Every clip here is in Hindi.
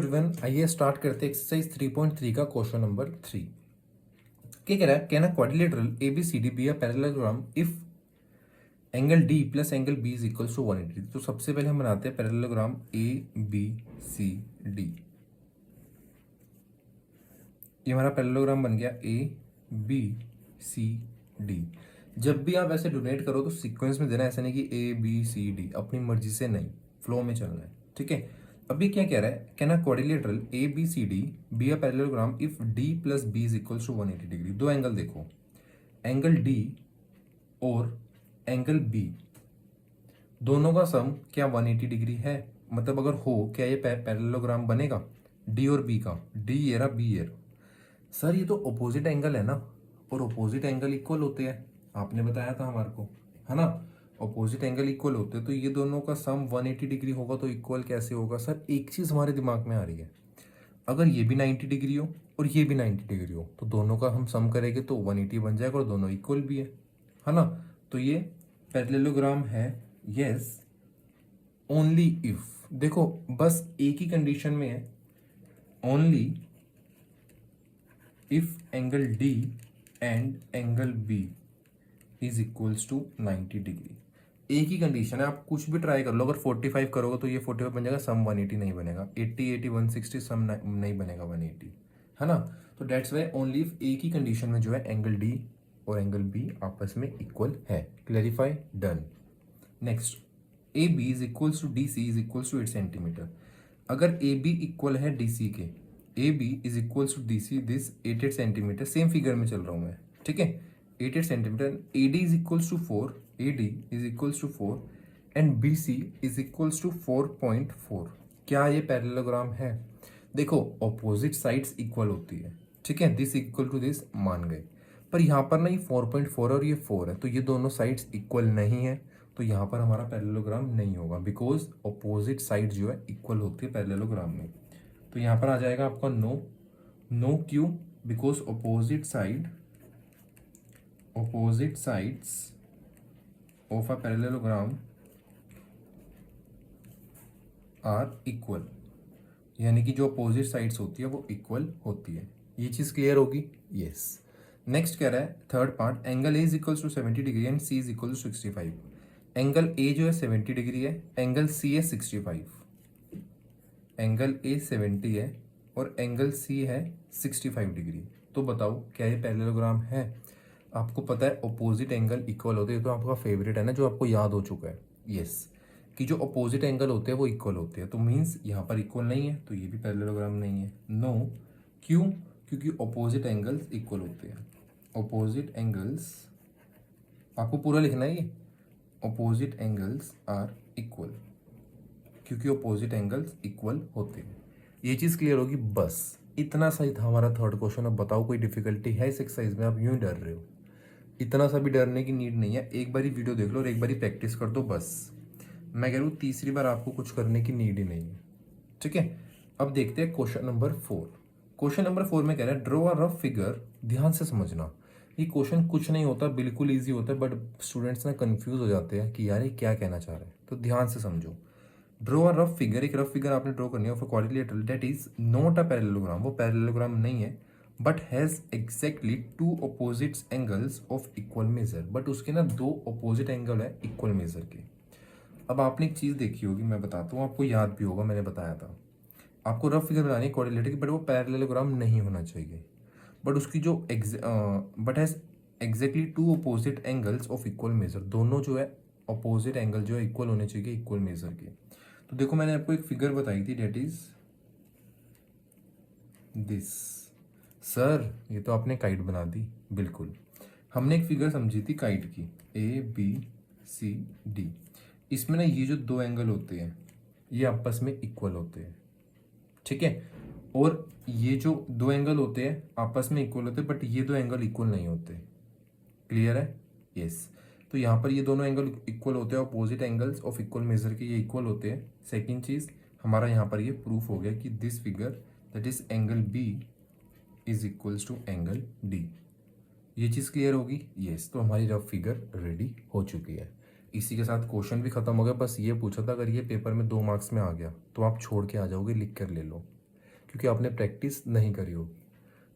एवरीवन, आइए स्टार्ट करते हैं एक्सरसाइज 3.3 का क्वेश्चन नंबर 3। क्या कह रहा है? कहना quadrilateral A B C D be a parallelogram if angle D plus angle B is equals to 180। तो सबसे पहले हम बनाते हैं parallelogram A B C D. ये हमारा पैरेललोग्राम बन गया ए बी सी डी। जब भी आप ऐसे डोनेट करो तो सीक्वेंस में देना, ऐसा नहीं कि ए बी सी डी, अपनी मर्जी से नहीं, फ्लो में चलना है। ठीक है, अभी क्या कह रहा है? कहना quadrilateral A B C D be a parallelogram if D plus B is equals to 180 degree. दो एंगल देखो, एंगल डी और एंगल बी, दोनों का सम क्या 180 डिग्री है? मतलब अगर हो, क्या ये पैरेललोग्राम बनेगा डी और बी का? डी ये रहा, बी ये रहा। सर ये तो अपोजिट एंगल है ना, और अपोजिट एंगल इक्वल होते हैं, आपने बताया था हमारे को, है ना? अपोजिट एंगल इक्वल होते हैं, तो ये दोनों का सम 180 डिग्री होगा, तो इक्वल कैसे होगा? सर एक चीज़ हमारे दिमाग में आ रही है, अगर ये भी 90 डिग्री हो और ये भी 90 डिग्री हो तो दोनों का हम सम करेंगे तो 180 बन जाएगा, और दोनों इक्वल भी है ना? तो ये पैरेललोग्राम है, यस ओनली इफ। देखो बस एक ही कंडीशन में है, only if angle D and angle B is equals to 90 degree. एक ही कंडीशन है, आप कुछ भी ट्राई कर लो। अगर 45 करोगे तो ये 45 बन जाएगा, सम 180 नहीं बनेगा, 80 80 160 सम नहीं बनेगा 180, है ना? तो डेट्स वाई ओनली इफ एक ही कंडीशन में जो है एंगल डी और एंगल बी आपस में इक्वल है। Clarify, done. Next, A B is equals to D C is equals to 8 centimetre. अगर ए बी इक्वल है डी सी के, A B is equals to D C this 8 centimetre, same figure में चल रहा हूँ मैं, ठीक है? 8 centimetre, A D is equals to 4, A D is equals to 4 and B C is equals to 4.4। क्या ये पैरेललोग्राम है? देखो ऑपोजिट साइड्स इक्वल होती है, ठीक है? दिस इक्वल टू दिस मान गए, पर यहाँ पर ना ये 4.4 और ये 4 है, तो ये दोनों साइड्स इक्वल नहीं है, तो यहाँ पर हमारा पैरेललोग्राम नहीं होगा, बिकॉज ऑपोजिट साइड जो है इक्वल होती है पैरेललोग्राम में। तो यहाँ पर आ जाएगा आपका नो। नो क्यों? Because opposite sides of a parallelogram are equal, यानी कि जो अपोजिट साइड्स होती है वो इक्वल होती है। ये चीज़ क्लियर होगी? यस। नेक्स्ट कह रहा है third part, angle A is equals to 70 degree and C is equal to 65। Angle A जो है 70 डिग्री है, एंगल सी है 65। एंगल ए 70 है और एंगल सी है 65 डिग्री। तो बताओ क्या ये पैरेललोग्राम है? आपको पता है अपोजिट एंगल इक्वल होते हैं, तो आपका फेवरेट है ना, जो आपको याद हो चुका है, यस, कि जो अपोजिट एंगल होते हैं वो इक्वल होते हैं। तो मीन्स यहाँ पर इक्वल नहीं है, तो ये भी पैरेललोग्राम नहीं है। नो क्यों? क्योंकि अपोजिट एंगल्स इक्वल होते हैं। अपोजिट एंगल्स, आपको पूरा लिखना है ये, अपोजिट एंगल्स आर इक्वल, क्योंकि अपोजिट एंगल्स इक्वल होते हैं। ये चीज़ क्लियर होगी? बस इतना सा ही था हमारा थर्ड क्वेश्चन। अब बताओ कोई डिफिकल्टी है इस एक्सरसाइज में? आप यूं ही डर रहे हो, इतना सा भी डरने की नीड नहीं है। एक बारी वीडियो देख लो और एक बारी प्रैक्टिस कर दो, बस। मैं कह रहा हूँ तीसरी बार आपको कुछ करने की नीड ही नहीं है, ठीक है? अब देखते हैं क्वेश्चन नंबर 4। क्वेश्चन नंबर 4 में कह रहा है ड्रॉ अ रफ फिगर। ध्यान से समझना, ये क्वेश्चन कुछ नहीं होता, बिल्कुल ईजी होता है, बट स्टूडेंट्स ना कंफ्यूज हो जाते हैं कि यार ये क्या कहना चाह रहा है। तो ध्यान से समझो। ड्रॉ अ रफ फिगर, एक रफ फिगर आपने ड्रॉ करनी है of a quadrilateral that is not a parallelogram, वो पैरेललोग्राम नहीं है, but has exactly two opposite angles of equal measure. But उसके ना दो अपोजिट एंगल है इक्वल मेजर के। अब आपने एक चीज़ देखी होगी, मैं बताता हूँ, आपको याद भी होगा, मैंने बताया था आपको रफ फिगर बनानी है क्वाड्रिलेटरल की, बट वो पैरेललोग्राम नहीं होना चाहिए, बट उसकी जो but has exactly two opposite angles of equal measure. दोनों जो है अपोजिट एंगल जो है इक्वल होने चाहिए इक्वल मेजर के। तो देखो मैंने आपको एक फिगर बताई थी, डेट इज दिस। सर ये तो आपने काइट बना दी। बिल्कुल, हमने एक फिगर समझी थी काइट की, ए बी सी डी। इसमें ना ये जो दो एंगल होते हैं ये आपस में इक्वल होते हैं, ठीक है? और ये जो दो एंगल होते हैं आपस में इक्वल होते हैं, बट ये दो एंगल इक्वल नहीं होते। क्लियर है? यस। तो यहाँ पर ये दोनों एंगल इक्वल होते हैं, opposite angles of equal measure के ये इक्वल होते हैं। सेकंड चीज हमारा यहाँ पर ये प्रूफ हो गया कि this figure that is angle B is equals to angle D. ये चीज़ क्लियर होगी? यस। तो हमारी रफ फिगर रेडी हो चुकी है। इसी के साथ क्वेश्चन भी खत्म हो गया। बस ये पूछा था अगर ये पेपर में 2 मार्क्स में आ गया तो आप छोड़ के आ जाओगे, लिख कर ले लो। क्योंकि आपने प्रैक्टिस नहीं करी होगी।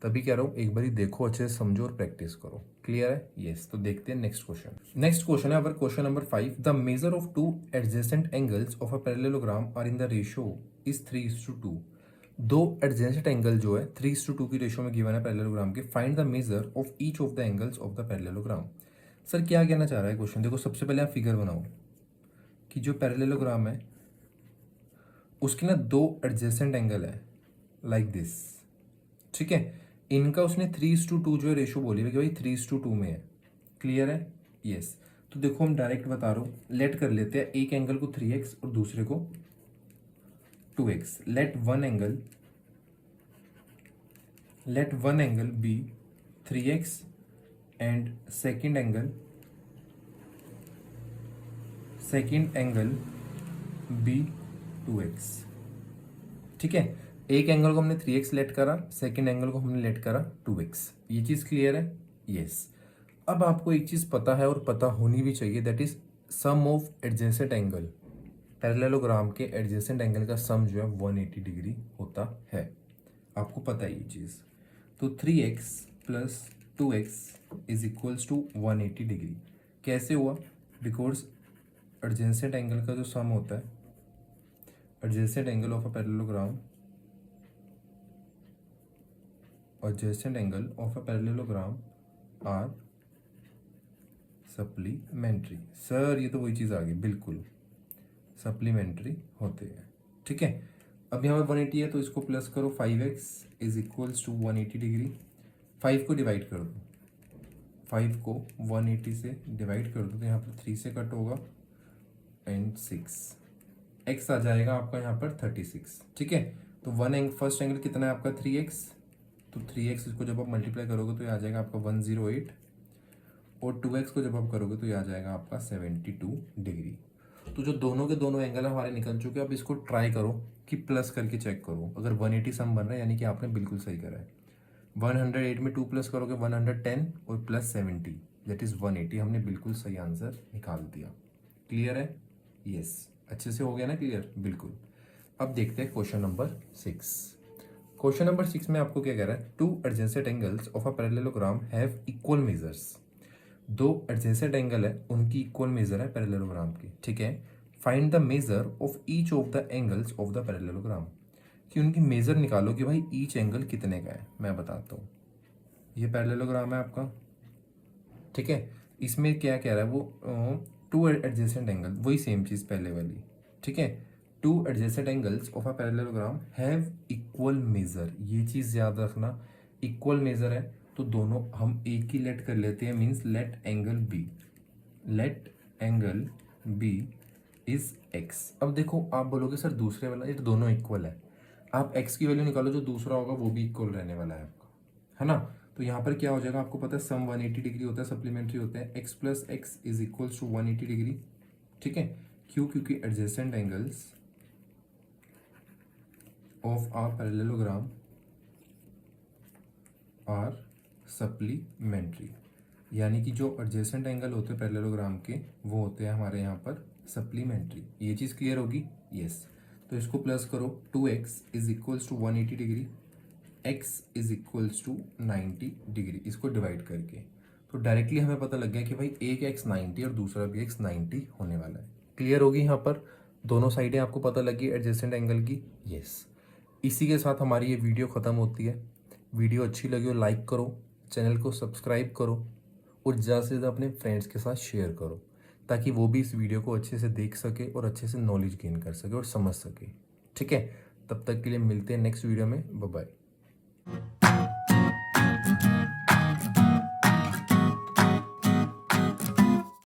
तभी कह रहा हूँ एक बारी देखो, अच्छे से समझो और प्रैक्टिस करो। क्लियर है? यस। तो देखते हैं नेक्स्ट क्वेश्चन। नेक्स्ट क्वेश्चन है our question number 5। The measure of two adjacent angles of a parallelogram are in the ratio is 3:2। दो एडजेसेंट एंगल जो है 3:2 की रेशियो में गिवन है पैरेललोग्राम के। Find the measure of each of the angles of the parallelogram. Sir क्या कहना चाह रहा है क्वेश्चन? देखो सबसे पहले आप फिगर बनाओ कि जो पैरेललोग्राम है उसके ना दो एडजेसेंट एंगल है लाइक दिस। ठीक है, इनका उसने 3:2 जो है रेशियो बोली है कि भाई 3:2 में है। क्लियर है? यस। तो देखो हम डायरेक्ट बता रहा हूँ, लेट कर लेते हैं एक एंगल को 3x और दूसरे को 2x। Let one angle be 3x and second angle be 2x। ठीक है, एक एंगल को हमने 3x लेट करा, सेकेंड एंगल को हमने लेट करा 2x। ये चीज़ क्लियर है? यस। अब आपको एक चीज़ पता है और पता होनी भी चाहिए, that is sum of adjacent angle. Parallelogram के एडजेसेंट एंगल का सम जो है 180 डिग्री होता है। आपको पता है ये चीज़। तो 3x plus 2x is equals to 180 degree. कैसे हुआ? बिकॉज एडजेसेंट एंगल का जो सम होता है, adjacent angle of a parallelogram are supplementary. Sir ये तो वही चीज़ आ गई, बिल्कुल सप्लीमेंट्री होते हैं। ठीक है, अब यहाँ पर 180 है तो इसको प्लस करो, 5x is equals to 180 degree. 5 को डिवाइड कर दो, 5 को 180 से डिवाइड कर दो तो यहाँ पर 3 से कट होगा एंड 6। x आ जाएगा आपका यहाँ पर 36। ठीक है, तो फर्स्ट एंगल कितना है आपका 3x, तो 3x इसको जब आप मल्टीप्लाई करोगे तो ये आ जाएगा आपका 108, और 2x को जब आप करोगे तो ये आ जाएगा आपका 72 डिग्री। तो जो दोनों के दोनों एंगल हमारे निकल चुके हैं। अब इसको ट्राई करो कि प्लस करके चेक करो। अगर 180 सम बन रहा है यानी कि आपने बिल्कुल सही करा है। 108 में 2 प्लस करोगे 110 और प्लस 70 दैट इज 180। हमने बिल्कुल सही आंसर निकाल दिया। क्लियर है? यस। अच्छे से हो गया ना क्लियर? बिल्कुल। अब देखते हैं क्वेश्चन नंबर 6। क्वेश्चन नंबर 6 में आपको क्या कह रहा है? To adjacent angles of a parallelogram have equal measures. दो एडजेसेंट एंगल है, उनकी इक्वल मेजर है पैरेललोग्राम की। ठीक है, find the measure of each of the angles of the parallelogram. कि उनकी मेजर निकालो कि भाई ईच एंगल कितने का है। मैं बताता हूँ, ये पैरेललोग्राम है आपका। ठीक है, इसमें क्या कह रहा है वो, टू एडजेसेंट एंगल, वही सेम चीज़ पहले वाली। ठीक है, to adjacent angles of a parallelogram have equal major. ये चीज़ याद रखना, इक्वल मेजर है तो दोनों हम एक ही लेट कर लेते हैं। Means let angle B is x. अब देखो आप बोलोगे सर दूसरे वाला ये तो दोनों इक्वल है। आप एक्स की वैल्यू निकालो, जो दूसरा होगा वो भी इक्वल रहने वाला है आपका, है ना। तो यहाँ पर क्या हो जाएगा आपको पता है, सम 180 डिग्री होता है, सप्लीमेंट्री होता है। x plus x is equals to 180 degree. ठीक है, क्यों? क्योंकि adjacent angles of are parallelogram are supplementary, यानी कि जो एडजेसेंट एंगल होते हैं पैरेललोग्राम के वो होते हैं हमारे यहाँ पर सप्लीमेंट्री। ये चीज़ क्लियर होगी? यस। तो इसको प्लस करो, 2x is equals to 180 degree, x is equals to 90 degree, इसको डिवाइड करके। तो डायरेक्टली हमें पता लग गया कि भाई एक x 90 और दूसरा भी x 90 होने वाला है। क्लियर होगी यहाँ पर? दोनों साइडें आपको पता लगी एडजेसेंट एंगल की? यस। इसी के साथ हमारी ये वीडियो ख़त्म होती है। वीडियो अच्छी लगी हो लाइक करो, चैनल को सब्सक्राइब करो और ज़्यादा से ज़्यादा अपने फ्रेंड्स के साथ शेयर करो, ताकि वो भी इस वीडियो को अच्छे से देख सके और अच्छे से नॉलेज गेन कर सके और समझ सके। ठीक है, तब तक के लिए मिलते हैं नेक्स्ट वीडियो में। Bye bye.